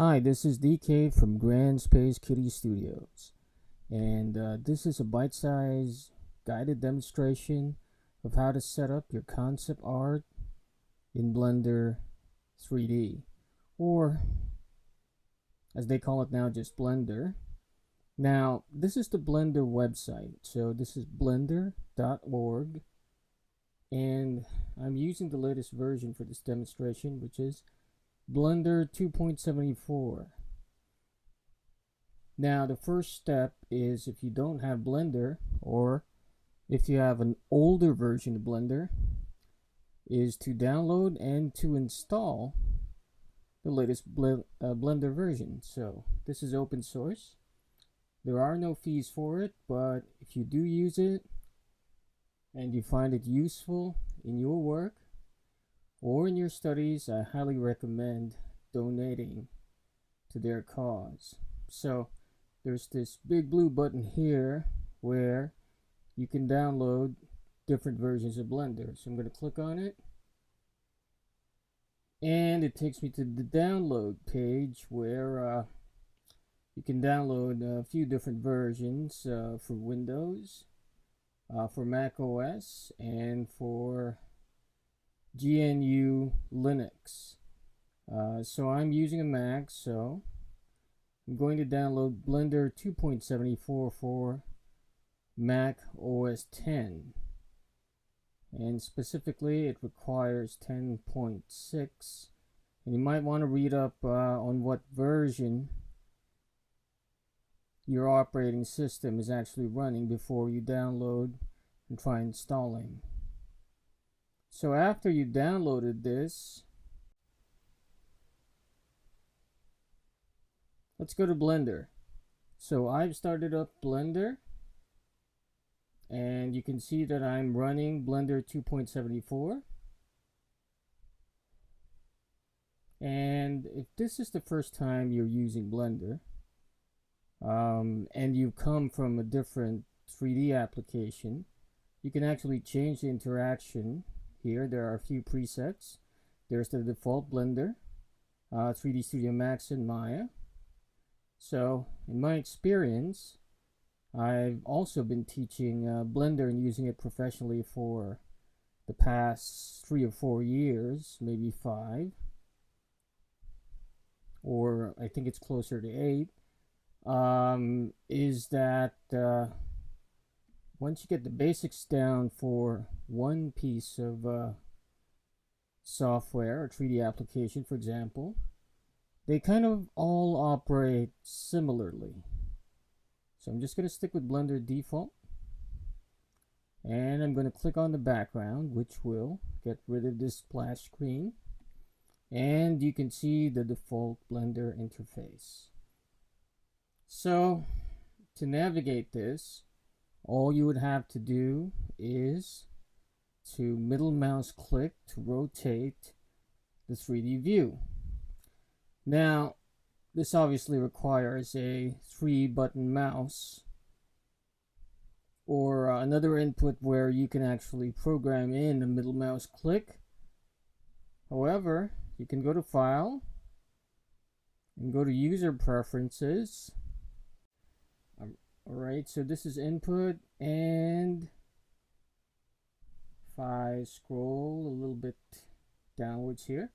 Hi, this is DK from Grand Space Kitty Studios, and this is a bite-sized guided demonstration of how to set up your concept art in Blender 3D, or as they call it now, just Blender. Now, this is the Blender website, so this is blender.org, and I'm using the latest version for this demonstration, which is Blender 2.74. Now, the first step is, if you don't have Blender, or if you have an older version of Blender, is to download and to install the latest Blender version. So this is open source. There are no fees for it, but if you do use it and you find it useful in your work or in your studies, I highly recommend donating to their cause. So there's this big blue button here where you can download different versions of Blender. So I'm going to click on it, and it takes me to the download page where you can download a few different versions for Windows, for Mac OS, and for GNU Linux. So I'm using a Mac, so I'm going to download Blender 2.74 for Mac OS 10. And specifically, it requires 10.6. And you might want to read up on what version your operating system is actually running before you download and try installing. So after you downloaded this, let's go to Blender. So I've started up Blender, and you can see that I'm running Blender 2.74. And if this is the first time you're using Blender, and you come from a different 3D application, you can actually change the interaction. Here there are a few presets. There's the default Blender, 3D Studio Max, and Maya. So in my experience, I've also been teaching Blender and using it professionally for the past 3 or 4 years, maybe 5, or I think it's closer to 8. Is that once you get the basics down for one piece of software or 3D application, for example, they kind of all operate similarly. So I'm just going to stick with Blender default, and I'm going to click on the background, which will get rid of this splash screen, and you can see the default Blender interface. So to navigate this, all you would have to do is to middle mouse click to rotate the 3D view. Now, this obviously requires a 3-button mouse, or another input where you can actually program in a middle mouse click. However, you can go to File and go to User Preferences. Alright, so this is input, and if I scroll a little bit downwards here,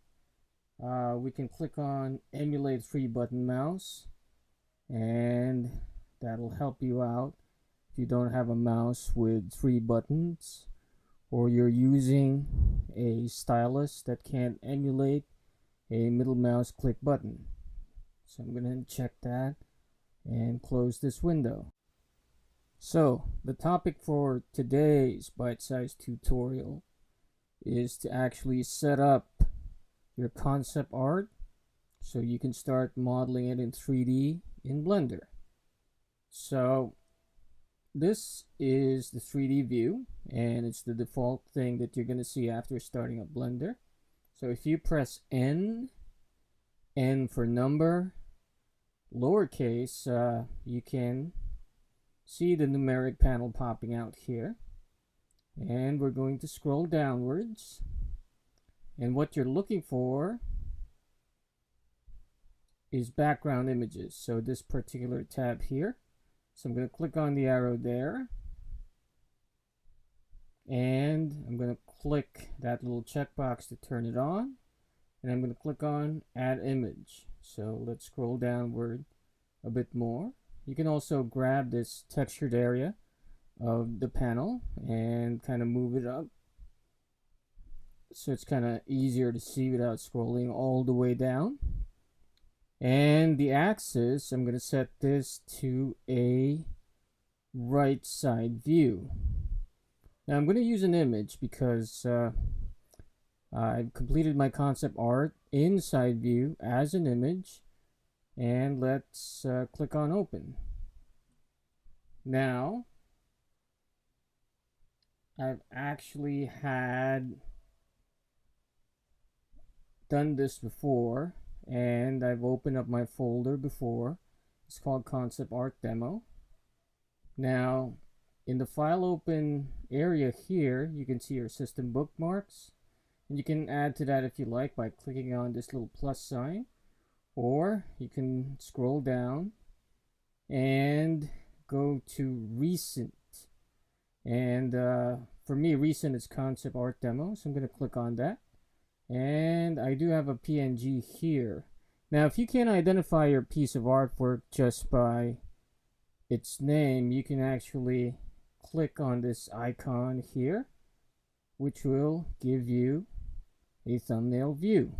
we can click on Emulate 3-button mouse, and that'll help you out if you don't have a mouse with 3 buttons, or you're using a stylus that can't emulate a middle mouse click button. So I'm going to check that and close this window. So the topic for today's bite-sized tutorial is to actually set up your concept art so you can start modeling it in 3D in Blender. So this is the 3D view, and it's the default thing that you're going to see after starting up Blender. So if you press N for number, lowercase, you can see the numeric panel popping out here, and we're going to scroll downwards, and what you're looking for is background images. So this particular tab here. So I'm going to click on the arrow there. And I'm going to click that little checkbox to turn it on. And I'm going to click on Add Image. So let's scroll downward a bit more. You can also grab this textured area of the panel and kind of move it up, so it's kind of easier to see without scrolling all the way down. And the axis, I'm going to set this to a right side view. Now I'm going to use an image because I've completed my concept art in side view as an image. And let's click on open. Now I've actually had done this before, and I've opened up my folder before. It's called Concept Art Demo. Now in the file open area here, you can see your system bookmarks, and you can add to that if you like by clicking on this little plus sign, or you can scroll down and go to recent. And for me, recent is Concept Art Demo, so I'm going to click on that. And I do have a PNG here. Now, if you can't identify your piece of artwork just by its name, you can actually click on this icon here, which will give you a thumbnail view.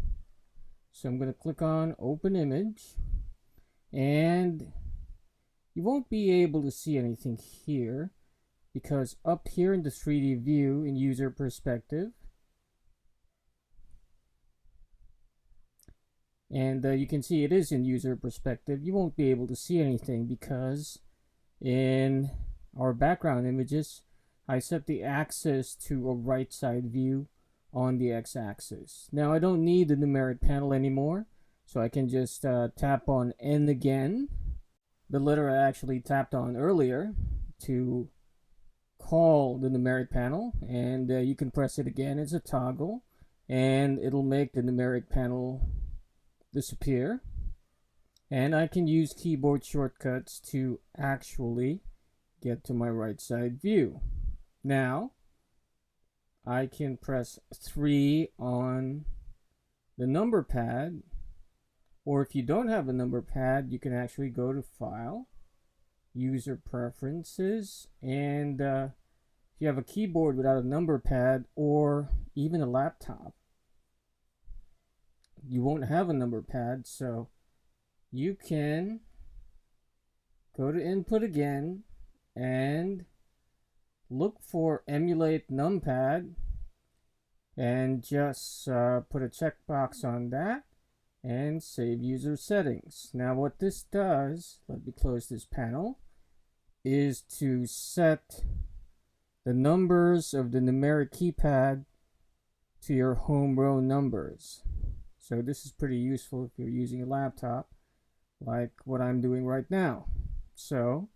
So I'm going to click on Open Image, and you won't be able to see anything here because up here in the 3D view in user perspective, and you can see it is in user perspective, you won't be able to see anything because in our background images, I set the axis to a right side view on the x-axis. Now I don't need the numeric panel anymore, so I can just tap on N again, the letter I actually tapped on earlier, to call the numeric panel, and you can press it again as a toggle and it'll make the numeric panel disappear. And I can use keyboard shortcuts to actually get to my right side view. Now I can press 3 on the number pad, or if you don't have a number pad, you can actually go to File, User Preferences, and if you have a keyboard without a number pad or even a laptop, you won't have a number pad, so you can go to Input again and look for Emulate Numpad and just put a checkbox on that and save user settings. Now what this does, let me close this panel, is to set the numbers of the numeric keypad to your home row numbers. So this is pretty useful if you're using a laptop like what I'm doing right now. So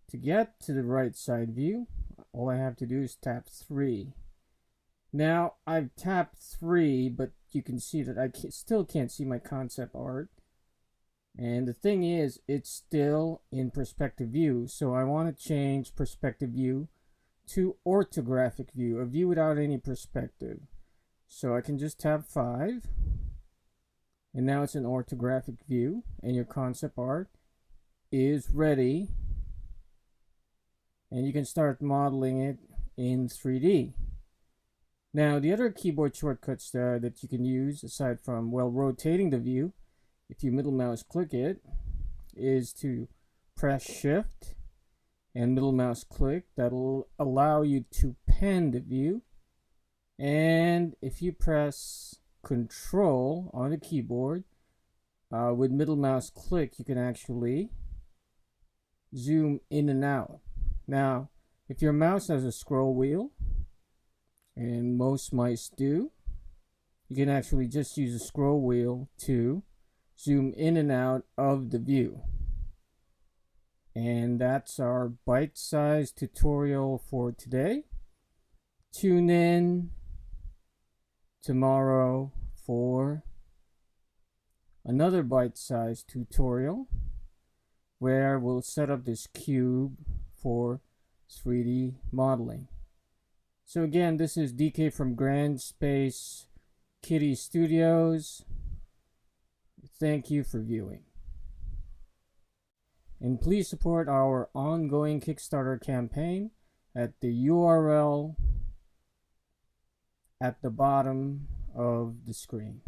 to get to the right side view, all I have to do is tap 3. Now I've tapped 3, but you can see that I still can't see my concept art. And the thing is, it's still in perspective view. So I want to change perspective view to orthographic view, a view without any perspective. So I can just tap 5. And now it's an orthographic view, and your concept art is ready. And you can start modeling it in 3D. Now, the other keyboard shortcuts that you can use, aside from, well, rotating the view, if you middle mouse click it, is to press Shift and middle mouse click. That'll allow you to pan the view. And if you press Control on the keyboard, with middle mouse click, you can actually zoom in and out. Now, if your mouse has a scroll wheel, and most mice do, you can actually just use a scroll wheel to zoom in and out of the view. And that's our bite-sized tutorial for today. Tune in tomorrow for another bite-sized tutorial where we'll set up this cube for 3D modeling. So again, this is DK from Grand Space Kitty Studios. Thank you for viewing. And please support our ongoing Kickstarter campaign at the URL at the bottom of the screen.